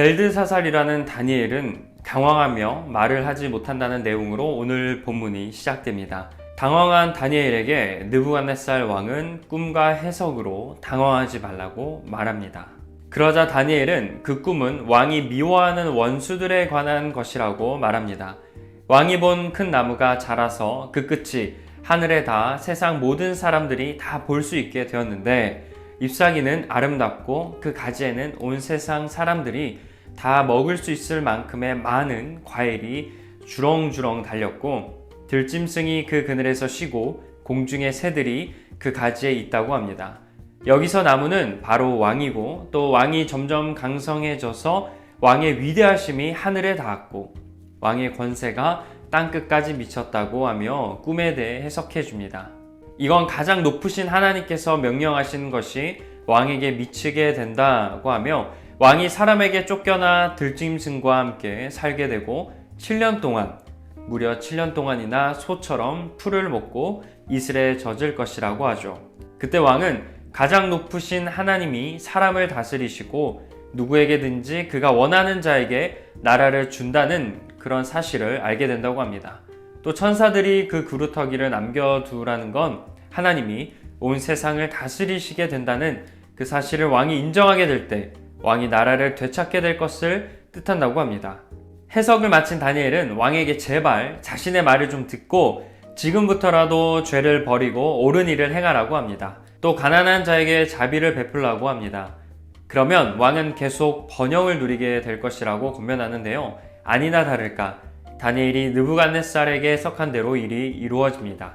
벨드사살이라는 다니엘은 당황하며 말을 하지 못한다는 내용으로 오늘 본문이 시작됩니다. 당황한 다니엘에게 느부갓네살 왕은 꿈과 해석으로 당황하지 말라고 말합니다. 그러자 다니엘은 그 꿈은 왕이 미워하는 원수들에 관한 것이라고 말합니다. 왕이 본 큰 나무가 자라서 그 끝이 하늘에 닿아 세상 모든 사람들이 다 볼 수 있게 되었는데, 잎사귀는 아름답고 그 가지에는 온 세상 사람들이 다 먹을 수 있을 만큼의 많은 과일이 주렁주렁 달렸고, 들짐승이 그 그늘에서 쉬고 공중의 새들이 그 가지에 있다고 합니다. 여기서 나무는 바로 왕이고, 또 왕이 점점 강성해져서 왕의 위대하심이 하늘에 닿았고 왕의 권세가 땅끝까지 미쳤다고 하며 꿈에 대해 해석해 줍니다. 이건 가장 높으신 하나님께서 명령하신 것이 왕에게 미치게 된다고 하며, 왕이 사람에게 쫓겨나 들짐승과 함께 살게 되고 7년 동안, 무려 7년 동안이나 소처럼 풀을 먹고 이슬에 젖을 것이라고 하죠. 그때 왕은 가장 높으신 하나님이 사람을 다스리시고 누구에게든지 그가 원하는 자에게 나라를 준다는 그런 사실을 알게 된다고 합니다. 또 천사들이 그 그루터기를 남겨두라는 건 하나님이 온 세상을 다스리시게 된다는 그 사실을 왕이 인정하게 될 때 왕이 나라를 되찾게 될 것을 뜻한다고 합니다. 해석을 마친 다니엘은 왕에게 제발 자신의 말을 좀 듣고 지금부터라도 죄를 버리고 옳은 일을 행하라고 합니다. 또 가난한 자에게 자비를 베풀라고 합니다. 그러면 왕은 계속 번영을 누리게 될 것이라고 권면하는데요. 아니나 다를까 다니엘이 느부갓네살에게 해석한 대로 일이 이루어집니다.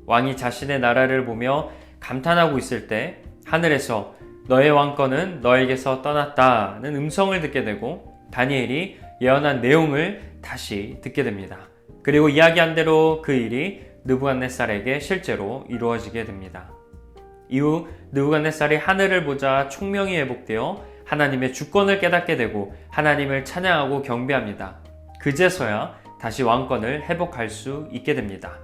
왕이 자신의 나라를 보며 감탄하고 있을 때 하늘에서 너의 왕권은 너에게서 떠났다는 음성을 듣게 되고, 다니엘이 예언한 내용을 다시 듣게 됩니다. 그리고 이야기한 대로 그 일이 느부갓네살에게 실제로 이루어지게 됩니다. 이후 느부갓네살이 하늘을 보자 총명이 회복되어 하나님의 주권을 깨닫게 되고 하나님을 찬양하고 경배합니다. 그제서야 다시 왕권을 회복할 수 있게 됩니다.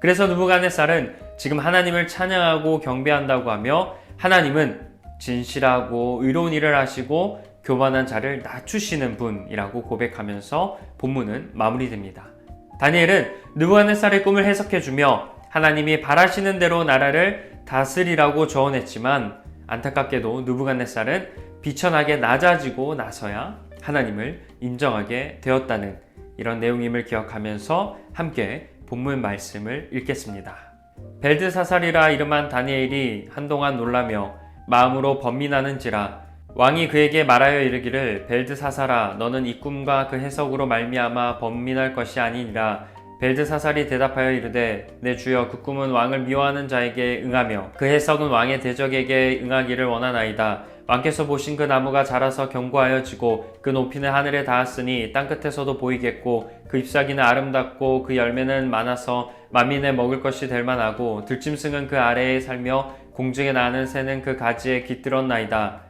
그래서 느부갓네살은 지금 하나님을 찬양하고 경배한다고 하며, 하나님은 진실하고 의로운 일을 하시고 교만한 자를 낮추시는 분이라고 고백하면서 본문은 마무리됩니다. 다니엘은 느부갓네살의 꿈을 해석해주며 하나님이 바라시는 대로 나라를 다스리라고 조언했지만, 안타깝게도 느부갓네살은 비천하게 낮아지고 나서야 하나님을 인정하게 되었다는 이런 내용임을 기억하면서 함께 본문 말씀을 읽겠습니다. 벨드사살이라 이름한 다니엘이 한동안 놀라며 마음으로 번민하는지라 왕이 그에게 말하여 이르기를, 벨드사살아 너는 이 꿈과 그 해석으로 말미암아 번민할 것이 아니니라. 벨드사살이 대답하여 이르되, 내 주여, 그 꿈은 왕을 미워하는 자에게 응하며 그 해석은 왕의 대적에게 응하기를 원하나이다. 왕께서 보신 그 나무가 자라서 견고하여 지고 그 높이는 하늘에 닿았으니 땅끝에서도 보이겠고, 그 잎사귀는 아름답고 그 열매는 많아서 만민의 먹을 것이 될 만하고, 들짐승은 그 아래에 살며 공중에 나는 새는 그 가지에 깃들었나이다.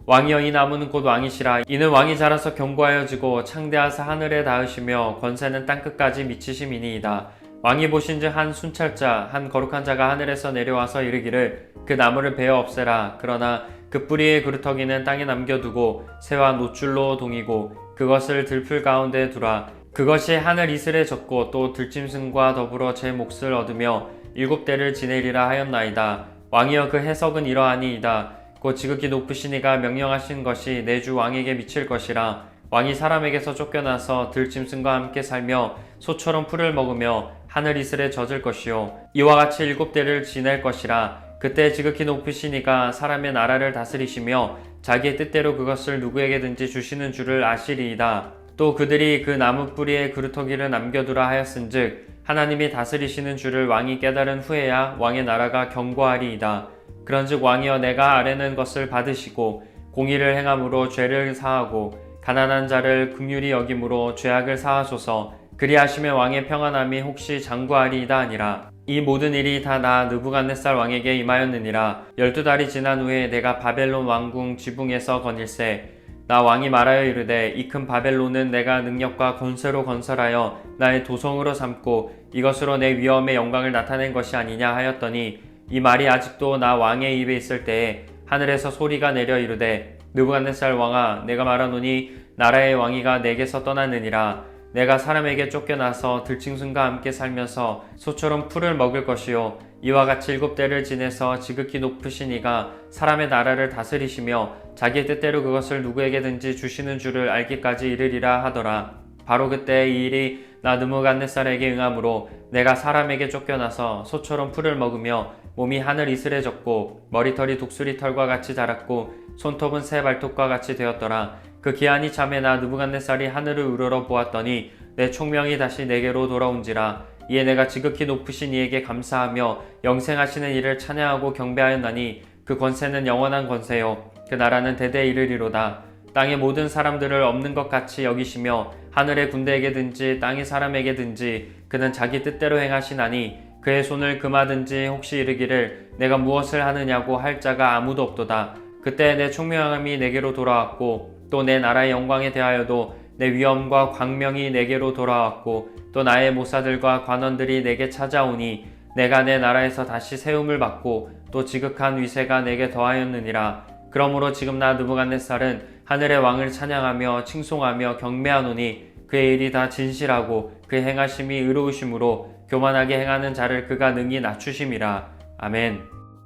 왕이여, 이 나무는 곧 왕이시라. 이는 왕이 자라서 견고하여지고 창대하사 하늘에 닿으시며 권세는 땅끝까지 미치심이니이다. 왕이 보신즉 한 순찰자, 한 거룩한 자가 하늘에서 내려와서 이르기를, 그 나무를 베어 없애라. 그러나 그 뿌리의 그루터기는 땅에 남겨두고 새와 노줄로 동이고 그것을 들풀 가운데 두라. 그것이 하늘 이슬에 젖고 또 들짐승과 더불어 제 몫을 얻으며 7대를 지내리라 하였나이다. 왕이여, 그 해석은 이러하니이다. 곧 지극히 높으신 이가 명령하신 것이 내 주 왕에게 미칠 것이라. 왕이 사람에게서 쫓겨나서 들짐승과 함께 살며 소처럼 풀을 먹으며 하늘 이슬에 젖을 것이요, 이와 같이 7대를 지낼 것이라. 그때 지극히 높으신 이가 사람의 나라를 다스리시며 자기의 뜻대로 그것을 누구에게든지 주시는 줄을 아시리이다. 또 그들이 그 나무 뿌리에 그루터기를 남겨두라 하였은즉 하나님이 다스리시는 줄을 왕이 깨달은 후에야 왕의 나라가 견고하리이다. 그런즉 왕이여, 내가 아뢰는 것을 받으시고 공의를 행함으로 죄를 사하고 가난한 자를 긍휼히 여김으로 죄악을 사하소서. 그리하시면 왕의 평안함이 혹시 장구하리이다 하니라. 이 모든 일이 다 나 느부갓네살 왕에게 임하였느니라. 12달이 지난 후에 내가 바벨론 왕궁 지붕에서 거닐세. 나 왕이 말하여 이르되, 이 큰 바벨론은 내가 능력과 권세로 건설하여 나의 도성으로 삼고 이것으로 내 위엄의 영광을 나타낸 것이 아니냐 하였더니, 이 말이 아직도 나 왕의 입에 있을 때에 하늘에서 소리가 내려 이르되, 느부갓네살 왕아, 내가 말하노니 나라의 왕위가 내게서 떠나느니라. 내가 사람에게 쫓겨나서 들짐승과 함께 살면서 소처럼 풀을 먹을 것이요 이와 같이 7대를 지내서 지극히 높으신 이가 사람의 나라를 다스리시며 자기의 뜻대로 그것을 누구에게든지 주시는 줄을 알기까지 이르리라 하더라. 바로 그때 이 일이 나 느부갓네살에게 응함으로 내가 사람에게 쫓겨나서 소처럼 풀을 먹으며 몸이 하늘 이슬해졌고 머리털이 독수리털과 같이 자랐고 손톱은 새 발톱과 같이 되었더라. 그 기한이 참에 나 느부갓네살이 하늘을 우러러 보았더니 내 총명이 다시 내게로 돌아온지라. 이에 내가 지극히 높으신 이에게 감사하며 영생하시는 이를 찬양하고 경배하였나니 그 권세는 영원한 권세요 그 나라는 대대 이르리로다. 땅의 모든 사람들을 없는 것 같이 여기시며 하늘의 군대에게든지 땅의 사람에게든지 그는 자기 뜻대로 행하시나니 그의 손을 금하든지 혹시 이르기를 내가 무엇을 하느냐고 할 자가 아무도 없도다. 그때 내 총명함이 내게로 돌아왔고 또 내 나라의 영광에 대하여도 내 위엄과 광명이 내게로 돌아왔고 또 나의 모사들과 관원들이 내게 찾아오니 내가 내 나라에서 다시 세움을 받고 또 지극한 위세가 내게 더하였느니라. 그러므로 지금 나 느부갓네살은 하늘의 왕을 찬양하며 칭송하며 경배하노니 그의 일이 다 진실하고 그의 행하심이 의로우심으로 교만하게 행하는 자를 그가 능히 낮추심이라. 아멘.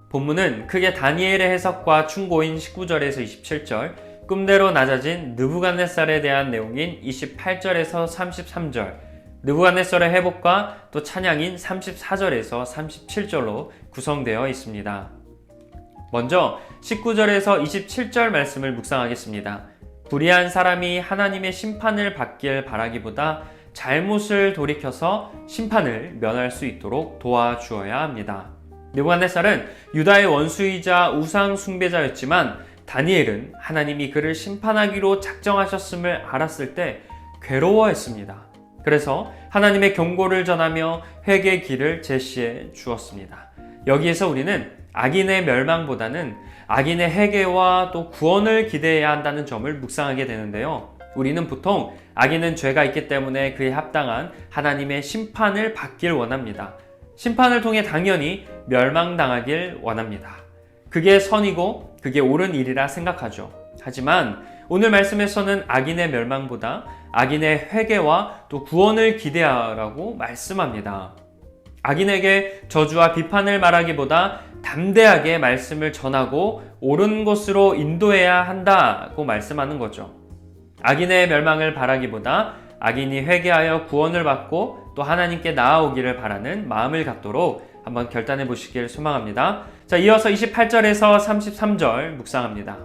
본문은 크게 다니엘의 해석과 충고인 19절에서 27절, 꿈대로 낮아진 느부갓네살에 대한 내용인 28절에서 33절, 느부갓네살의 회복과 또 찬양인 34절에서 37절로 구성되어 있습니다. 먼저 19절에서 27절 말씀을 묵상하겠습니다. 불의한 사람이 하나님의 심판을 받길 바라기보다 잘못을 돌이켜서 심판을 면할 수 있도록 도와주어야 합니다. 느부갓네살은 유다의 원수이자 우상 숭배자였지만 다니엘은 하나님이 그를 심판하기로 작정하셨음을 알았을 때 괴로워했습니다. 그래서 하나님의 경고를 전하며 회개의 길을 제시해 주었습니다. 여기에서 우리는 악인의 멸망보다는 악인의 회개와 또 구원을 기대해야 한다는 점을 묵상하게 되는데요. 우리는 보통 악인은 죄가 있기 때문에 그에 합당한 하나님의 심판을 받길 원합니다. 심판을 통해 당연히 멸망당하길 원합니다. 그게 선이고 그게 옳은 일이라 생각하죠. 하지만 오늘 말씀에서는 악인의 멸망보다 악인의 회개와 또 구원을 기대하라고 말씀합니다. 악인에게 저주와 비판을 말하기보다 담대하게 말씀을 전하고 옳은 곳으로 인도해야 한다고 말씀하는 거죠. 악인의 멸망을 바라기보다 악인이 회개하여 구원을 받고 또 하나님께 나아오기를 바라는 마음을 갖도록 한번 결단해 보시길 소망합니다. 자, 이어서 28절에서 33절 묵상합니다.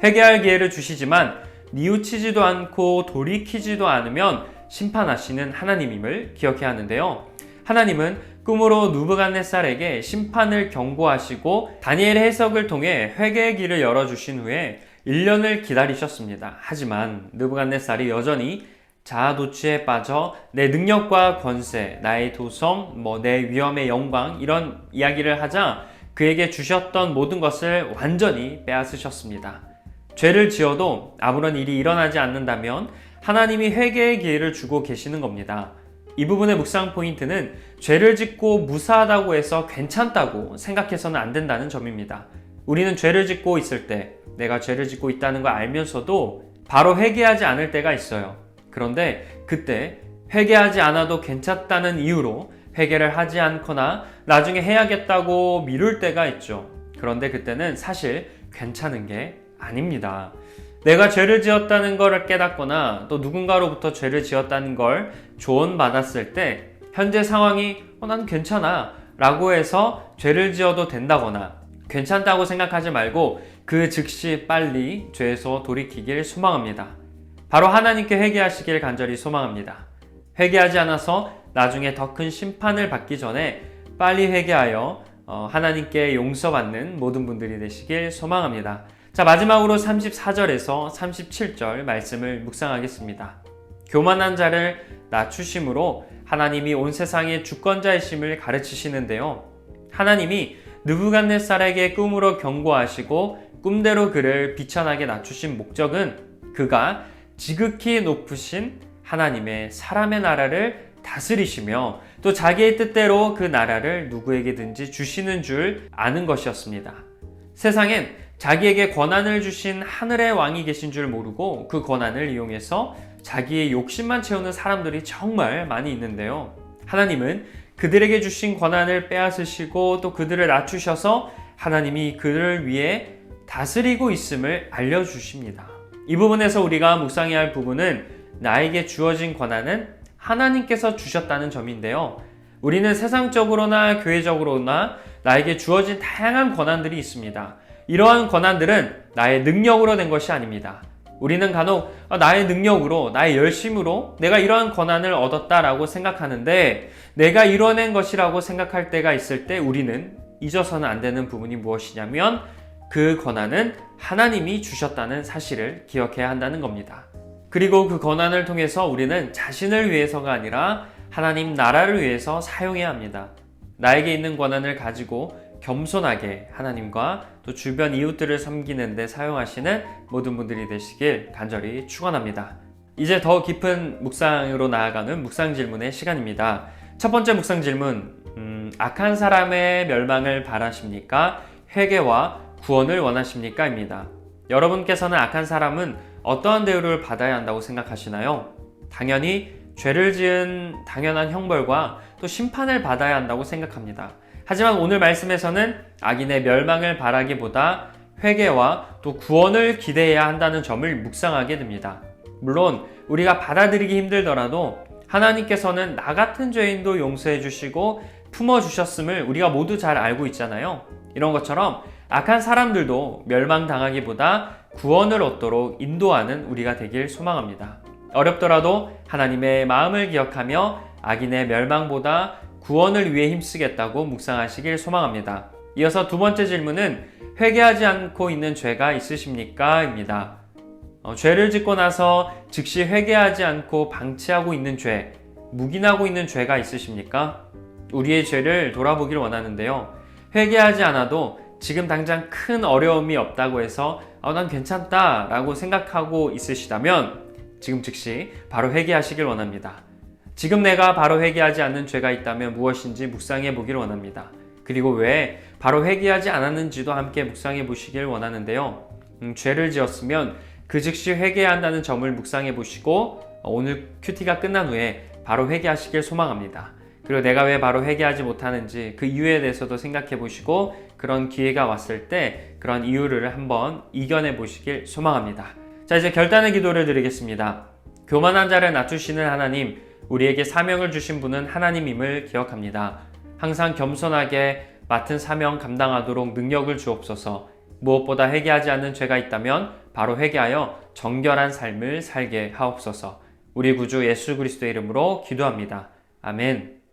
회개할 기회를 주시지만 뉘우치지도 않고 돌이키지도 않으면 심판하시는 하나님임을 기억해야 하는데요. 하나님은 꿈으로 느부갓네살에게 심판을 경고하시고 다니엘의 해석을 통해 회개의 길을 열어주신 후에 1년을 기다리셨습니다. 하지만 느부갓네살이 여전히 자아도취에 빠져 내 능력과 권세, 나의 도성, 내 위엄의 영광 이런 이야기를 하자 그에게 주셨던 모든 것을 완전히 빼앗으셨습니다. 죄를 지어도 아무런 일이 일어나지 않는다면 하나님이 회개의 기회를 주고 계시는 겁니다. 이 부분의 묵상 포인트는 죄를 짓고 무사하다고 해서 괜찮다고 생각해서는 안 된다는 점입니다. 우리는 죄를 짓고 있을 때 내가 죄를 짓고 있다는 걸 알면서도 바로 회개하지 않을 때가 있어요. 그런데 그때 회개하지 않아도 괜찮다는 이유로 회개를 하지 않거나 나중에 해야겠다고 미룰 때가 있죠. 그런데 그때는 사실 괜찮은 게 아닙니다. 내가 죄를 지었다는 걸 깨닫거나 또 누군가로부터 죄를 지었다는 걸 조언받았을 때 현재 상황이 난 괜찮아 라고 해서 죄를 지어도 된다거나 괜찮다고 생각하지 말고 그 즉시 빨리 죄에서 돌이키길 소망합니다. 바로 하나님께 회개하시길 간절히 소망합니다. 회개하지 않아서 나중에 더 큰 심판을 받기 전에 빨리 회개하여 하나님께 용서받는 모든 분들이 되시길 소망합니다. 자, 마지막으로 34절에서 37절 말씀을 묵상하겠습니다. 교만한 자를 낮추심으로 하나님이 온 세상의 주권자이심을 가르치시는데요. 하나님이 느부갓네살에게 꿈으로 경고하시고 꿈대로 그를 비천하게 낮추신 목적은 그가 지극히 높으신 하나님의 사람의 나라를 다스리시며 또 자기의 뜻대로 그 나라를 누구에게든지 주시는 줄 아는 것이었습니다. 세상엔 자기에게 권한을 주신 하늘의 왕이 계신 줄 모르고 그 권한을 이용해서 자기의 욕심만 채우는 사람들이 정말 많이 있는데요. 하나님은 그들에게 주신 권한을 빼앗으시고 또 그들을 낮추셔서 하나님이 그들을 위해 다스리고 있음을 알려주십니다. 이 부분에서 우리가 묵상해야 할 부분은 나에게 주어진 권한은 하나님께서 주셨다는 점인데요. 우리는 세상적으로나 교회적으로나 나에게 주어진 다양한 권한들이 있습니다. 이러한 권한들은 나의 능력으로 된 것이 아닙니다. 우리는 간혹 나의 능력으로, 나의 열심으로 내가 이러한 권한을 얻었다라고 생각하는데 내가 이뤄낸 것이라고 생각할 때가 있을 때 우리는 잊어서는 안 되는 부분이 무엇이냐면 그 권한은 하나님이 주셨다는 사실을 기억해야 한다는 겁니다. 그리고 그 권한을 통해서 우리는 자신을 위해서가 아니라 하나님 나라를 위해서 사용해야 합니다. 나에게 있는 권한을 가지고 겸손하게 하나님과 또 주변 이웃들을 섬기는 데 사용하시는 모든 분들이 되시길 간절히 축원합니다. 이제 더 깊은 묵상으로 나아가는 묵상 질문의 시간입니다. 첫 번째 묵상 질문, 악한 사람의 멸망을 바라십니까? 회개와 구원을 원하십니까? 입니다. 여러분께서는 악한 사람은 어떠한 대우를 받아야 한다고 생각하시나요? 당연히 죄를 지은 당연한 형벌과 또 심판을 받아야 한다고 생각합니다. 하지만 오늘 말씀에서는 악인의 멸망을 바라기보다 회개와 또 구원을 기대해야 한다는 점을 묵상하게 됩니다. 물론 우리가 받아들이기 힘들더라도 하나님께서는 나 같은 죄인도 용서해 주시고 품어 주셨음을 우리가 모두 잘 알고 있잖아요. 이런 것처럼 악한 사람들도 멸망당하기보다 구원을 얻도록 인도하는 우리가 되길 소망합니다. 어렵더라도 하나님의 마음을 기억하며 악인의 멸망보다 구원을 위해 힘쓰겠다고 묵상하시길 소망합니다. 이어서 두 번째 질문은 회개하지 않고 있는 죄가 있으십니까? 입니다. 죄를 짓고 나서 즉시 회개하지 않고 방치하고 있는 죄, 묵인하고 있는 죄가 있으십니까? 우리의 죄를 돌아보길 원하는데요. 회개하지 않아도 지금 당장 큰 어려움이 없다고 해서 난 괜찮다 라고 생각하고 있으시다면 지금 즉시 바로 회개하시길 원합니다. 지금 내가 바로 회개하지 않는 죄가 있다면 무엇인지 묵상해 보길 원합니다. 그리고 왜 바로 회개하지 않았는지도 함께 묵상해 보시길 원하는데요. 죄를 지었으면 그 즉시 회개해야 한다는 점을 묵상해 보시고 오늘 큐티가 끝난 후에 바로 회개하시길 소망합니다. 그리고 내가 왜 바로 회개하지 못하는지 그 이유에 대해서도 생각해 보시고 그런 기회가 왔을 때 그런 이유를 한번 이겨내 보시길 소망합니다. 자, 이제 결단의 기도를 드리겠습니다. 교만한 자를 낮추시는 하나님, 우리에게 사명을 주신 분은 하나님임을 기억합니다. 항상 겸손하게 맡은 사명 감당하도록 능력을 주옵소서. 무엇보다 회개하지 않는 죄가 있다면 바로 회개하여 정결한 삶을 살게 하옵소서. 우리 구주 예수 그리스도의 이름으로 기도합니다. 아멘.